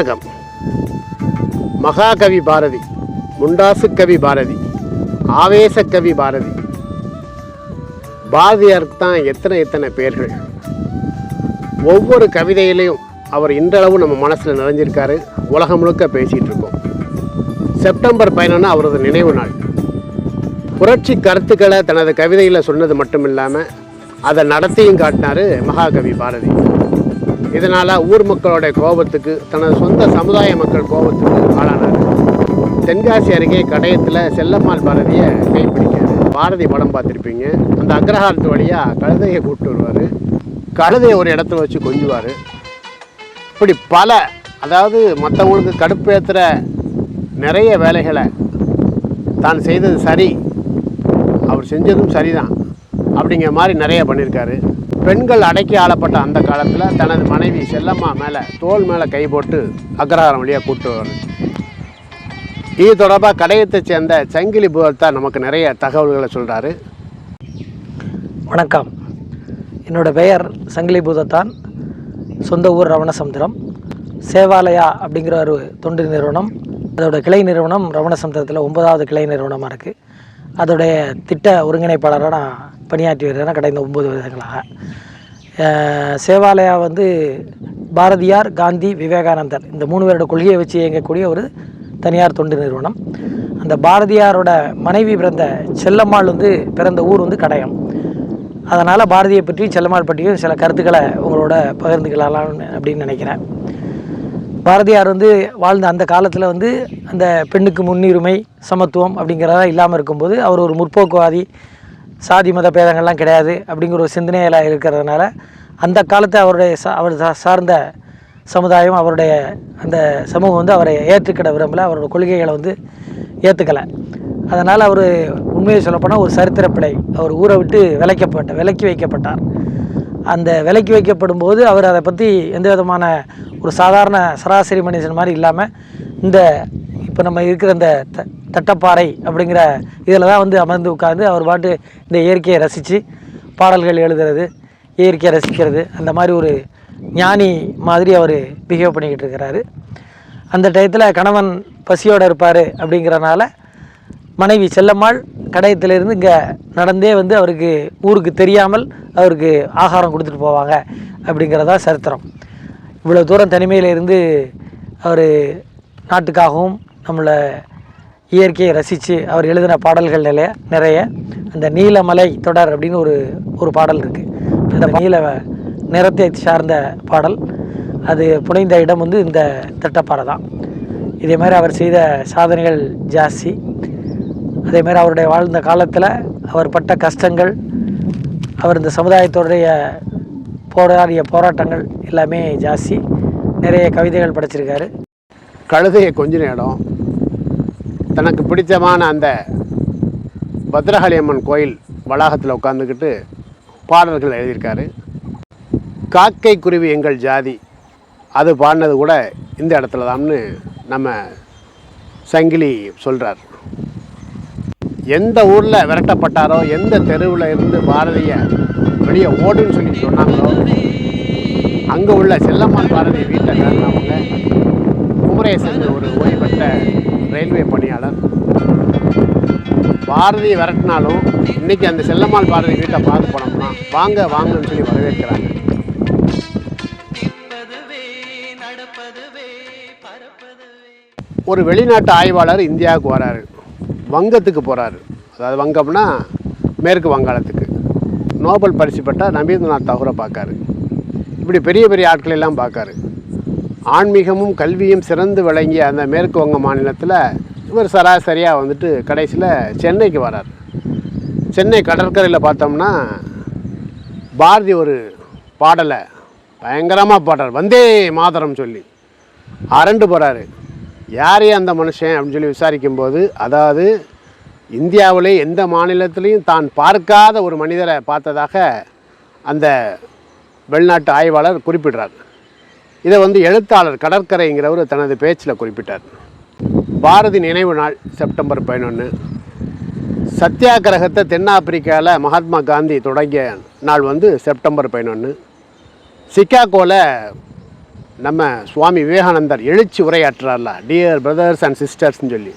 வணக்கம். மகாகவி பாரதி, முண்டாசு கவி பாரதி, ஆவேச கவி பாரதி, பாரதியாருக்கு தான் எத்தனை பேர்கள். ஒவ்வொரு கவிதையிலையும் அவர் இன்றளவு நம்ம மனசில் நிறைஞ்சிருக்காரு. உலகம் முழுக்க பேசிகிட்டு இருக்கோம். செப்டம்பர் 11 அவரது நினைவு நாள். புரட்சி கருத்துக்களை தனது கவிதையில் சொன்னது மட்டும் இல்லாமல் அதை நடத்தியும் காட்டினார் மகாகவி பாரதி. இதனால் ஊர் மக்களோட கோபத்துக்கு, தனது சொந்த சமுதாய மக்கள் கோபத்துக்கு ஆளானார். தென்காசி அருகே கடையத்தில் செல்லம்மாள் பாரதியை கைப்பிடிக்காரு. பாரதி படம் பார்த்துருப்பீங்க. அந்த அக்ரஹாரத்து வழியாக கழுதையை கூப்பிட்டு வருவார். கழுதையை ஒரு இடத்துல வச்சு கொஞ்சுவார். இப்படி பல, அதாவது மற்றவங்களுக்கு கடுப்பேற்றுற நிறைய வேலைகளை தான் செய்தது சரி, அவர் செஞ்சதும் சரிதான் அப்படிங்கிற மாதிரி நிறைய பண்ணியிருக்காரு. பெண்கள் அடக்கி ஆளப்பட்ட அந்த காலத்தில் தனது மனைவி செல்லம்மா மேலே, தோல் மேலே கை போட்டு அக்ரஹாரம் வழியாக கூப்பிட்டு வருவார். இது தொடர்பாக கடையத்தை சேர்ந்த சங்கிலி பூதத்தார் நமக்கு நிறைய தகவல்களை சொல்கிறாரு. வணக்கம், என்னோடய பெயர் சங்கிலி பூதத்தான். சொந்த ஊர் ரவணசமுத்திரம். சேவாலயா அப்படிங்கிற ஒரு தொண்டு நிறுவனம், அதோட கிளை நிறுவனம் ரவணசமுத்திரத்தில் 9வது கிளை நிறுவனமாக இருக்குது. அதோடைய திட்ட ஒருங்கிணைப்பாளராக நான் பணியாற்றி வருகிறேன் கடந்த 9 வருடங்களாக. சேவாலயா பாரதியார், காந்தி, விவேகானந்தர் இந்த 3 பேரோட கொள்கையை வச்சு இயங்கக்கூடிய ஒரு தனியார் தொண்டு நிறுவனம். அந்த பாரதியாரோட மனைவி பிறந்த செல்லம்மாள் பிறந்த ஊர் கடையம். அதனால் பாரதியை பற்றியும் செல்லம்மாள் பற்றியும் சில கருத்துக்களை உங்களோட பகிர்ந்துக்கலாம் அப்படின்னு நினைக்கிறேன். பாரதியார் வாழ்ந்த அந்த காலத்தில் அந்த பெண்ணுக்கு முன்னுரிமை, சமத்துவம் அப்படிங்கிறதா இல்லாமல் இருக்கும்போது அவர் ஒரு முற்போக்குவாதி, சாதி மத பேதங்கள்லாம் கிடையாது அப்படிங்கிற ஒரு சிந்தனையில் இருக்கிறதுனால அந்த காலத்தை அவர் சார்ந்த சமுதாயம், அவருடைய அந்த சமூகம் அவரை ஏற்றுக்கிட விரும்பலை. அவரோட கொள்கைகளை ஏற்றுக்கலை. அதனால் அவர் உண்மையை சொல்லப்போனால் ஒரு சரித்திர பிழை. அவர் ஊரை விட்டு விலக்கி வைக்கப்பட்டார். அந்த விலக்கி வைக்கப்படும் போது அவர் அதை பற்றி எந்த விதமான ஒரு சாதாரண சராசரி மனுஷன் மாதிரி இல்லாமல் இந்த இப்போ நம்ம இருக்கிற இந்த தட்டப்பாறை அப்படிங்கிற இதில் தான் அமர்ந்து உட்கார்ந்து அவர் பாட்டு இந்த இயற்கையை ரசித்து பாடல்கள் எழுதுறது, இயற்கையை ரசிக்கிறது, அந்த மாதிரி ஒரு ஞானி மாதிரி அவர் பிஹேவ் பண்ணிக்கிட்டு இருக்கிறாரு. அந்த டயத்தில் கணவன் பசியோடு இருப்பார். அப்படிங்கிறனால மனைவி செல்லம்மாள் கடையத்திலிருந்து இங்கே நடந்தே அவருக்கு ஊருக்கு தெரியாமல் அவருக்கு ஆகாரம் கொடுத்துட்டு போவாங்க அப்படிங்கிறதா சரித்திரம். இவ்வளோ தூரம் தனிமையில் இருந்து அவர் நாட்டுக்காகவும் நம்மளை இயற்கையை ரசித்து அவர் எழுதின பாடல்கள் நிறைய அந்த நீலமலை தொடர் அப்படின்னு ஒரு பாடல் இருக்குது. அந்த நீல நிறத்தை சார்ந்த பாடல். அது புனைந்த இடம் இந்த திட்டப்பாறை தான். இதே மாதிரி அவர் செய்த சாதனைகள் ஜாஸ்தி. அதே மாதிரி அவருடைய வாழ்ந்த காலத்தில் அவர் பட்ட கஷ்டங்கள், அவர் இந்த சமுதாயத்தோடைய போராடிய போராட்டங்கள் எல்லாமே ஜாஸ்தி. நிறைய கவிதைகள் படைச்சிருக்காரு. கழுதையை கொஞ்சின இடம், தனக்கு பிடித்தமான அந்த பத்ரகாளி அம்மன் கோயில் வளாகத்தில் உட்காந்துக்கிட்டு பாடல்கள் எழுதியிருக்காரு. காக்கை குருவி எங்கள் ஜாதி, அது பாடினது கூட இந்த இடத்துல தான்னு நம்ம சங்கிலி சொல்கிறார். எந்த ஊரில் விரட்டப்பட்டாரோ, எந்த தெருவில் இருந்து பாரதியை வெளியே ஓடுன்னு சொல்லி சொன்னாங்களோ, அங்கே உள்ள செல்லம்மாள் பாரதி வீட்டை காரணவங்க குமரேசன், ஒரு ஓய்வு பெற்ற ரயில்வே பணியாளர். பாரதியை விரட்டினாலும் இன்றைக்கி அந்த செல்லம்மாள் பாரதி வீட்டை பார்க்க போனோம்னா வாங்கன்னு சொல்லி வரவேற்கிறாங்க. ஒரு வெளிநாட்டு ஆய்வாளர் இந்தியாவுக்கு வராரு. வங்கத்துக்கு போகிறாரு. அதாவது வங்கம்னா மேற்கு வங்காளத்துக்கு. நோபல் பரிசு பெற்ற ரவீந்திரநாத் தாகூரை பார்க்காரு. இப்படி பெரிய பெரிய ஆட்கள் எல்லாம் பார்க்காரு. ஆன்மீகமும் கல்வியும் சிறந்து விளங்கிய அந்த மேற்கு வங்க மாநிலத்தில் இவர் சராசரியாக கடைசியில் சென்னைக்கு வரார். சென்னை கடற்கரையில் பார்த்தோம்னா பாரதி ஒரு பாடலை பயங்கரமாக பாடுறார், வந்தே மாதரம் சொல்லி அரண்டு போகிறாரு. யாரே அந்த மனுஷன் அப்படின்னு சொல்லி விசாரிக்கும்போது, அதாவது இந்தியாவிலே எந்த மாநிலத்திலையும் தான் பார்க்காத ஒரு மனிதரை பார்த்ததாக அந்த வெளிநாட்டு ஆய்வாளர் குறிப்பிடுறார். இதை எழுத்தாளர் கடற்கரைங்கிறவர் தனது பேச்சில் குறிப்பிட்டார். பாரதி நினைவு நாள் செப்டம்பர் 11. சத்தியாகிரகத்தை தென்னாப்பிரிக்காவில் மகாத்மா காந்தி தொடங்கிய நாள் செப்டம்பர் 11. சிக்காகோவில் நம்ம சுவாமி விவேகானந்தர் எழுச்சி உரையாற்றுறார்ல, டியர் பிரதர்ஸ் அண்ட் சிஸ்டர்ஸ்ன்னு சொல்லி,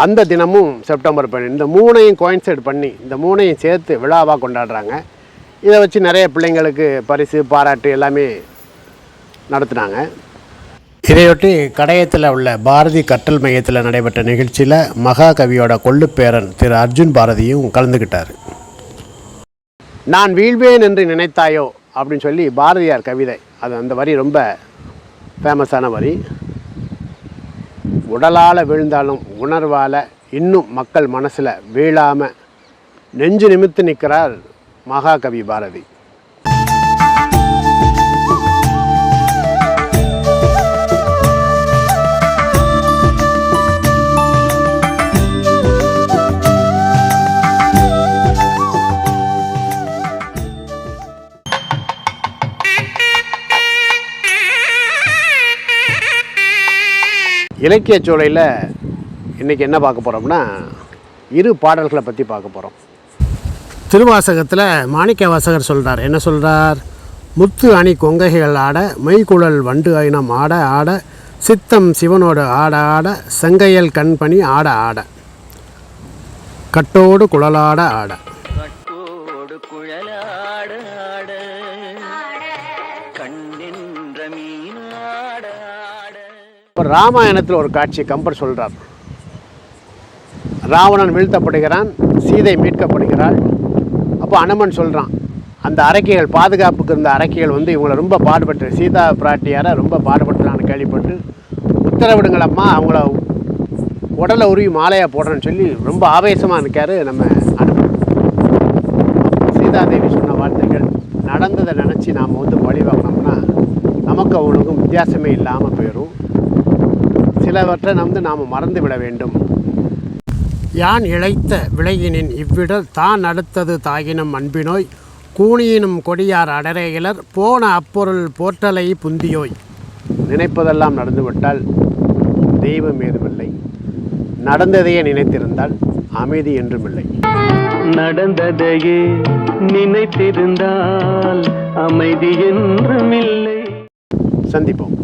அந்த தினமும் செப்டம்பர் 12. இந்த மூணையும் கோயின்சைட் பண்ணி இந்த மூணையும் சேர்த்து விழாவாக கொண்டாடுறாங்க. இதை வச்சு நிறைய பிள்ளைங்களுக்கு பரிசு பாராட்டு எல்லாமே நடத்துனாங்க. இதையொட்டி கடையத்தில் உள்ள பாரதி கற்றல் மையத்தில் நடைபெற்ற நிகழ்ச்சியில் மகாகவியோட கொள்ளுப்பேரன் திரு அர்ஜுன் பாரதியும் கலந்துக்கிட்டார். நான் வீழ்வேன் என்று நினைத்தாயோ அப்படின்னு சொல்லி பாரதியார் கவிதை, அது அந்த வரி ரொம்ப ஃபேமஸான வரி. உடலால் வீழ்ந்தாலும் உணர்வால் இன்னும் மக்கள் மனசில் வீழாமல் நெஞ்சு நிமித்து நிற்கிறார் மகாகவி பாரதி. இலக்கிய சோலையில் இன்றைக்கி என்ன பார்க்க போகிறோம்னா, இரு பாடல்களை பற்றி பார்க்க போகிறோம். திருவாசகத்தில் மாணிக்க வாசகர் சொல்கிறார். என்ன சொல்கிறார்? முத்து அணி கொங்கைகள் ஆட, மெய்குழல் வண்டு ஐனம் ஆட ஆட, சித்தம் சிவனோடு ஆட ஆட, செங்கையல் கண்பணி ஆட ஆட, கட்டோடு குழலாட ஆட. இப்போ ராமாயணத்தில் ஒரு காட்சி கம்பர் சொல்கிறார். ராவணன் வீழ்த்தப்படுகிறான், சீதை மீட்கப்படுகிறாள். அப்போ அனுமன் சொல்கிறான், அந்த அரக்கிகள் பாதுகாப்புக்கு இருந்த அரக்கிகள் வந்து இவங்களை ரொம்ப பாடுபட்டு, சீதா பிராட்டியாரை ரொம்ப பாடுபட்டுறான்னு கேள்விப்பட்டு, உத்தரவிடுங்களம்மா, அவங்கள உடலை உருவி மாலையாக போடுறேன்னு சொல்லி ரொம்ப ஆவேசமாக இருக்கார் நம்ம அனுமன். சீதாதேவி சொன்ன வார்த்தைகள், நடந்ததை நினச்சி நாம் வந்து பழி வாங்கினோம்னா நமக்கு அவங்களுக்கும் வித்தியாசமே இல்லாமல் போயிடும். சிலவற்றை நாம் மறந்து விட வேண்டும். யான் இழைத்த விளையினின் இவ்விடர் தான் அடுத்தது தாயினும் அன்பினோய், கூனியினும் கொடியார் அடரேயிலர் போன அப்பொருள் போற்றலை புந்தியோய். நினைப்பதெல்லாம் நடந்துவிட்டால் தெய்வம் ஏதுமில்லை, நடந்ததையே நினைத்திருந்தால் அமைதி என்றுமில்லை. நடந்ததையே நினைத்திருந்தால் அமைதி என்றுமில்லை. சந்திப்போம்.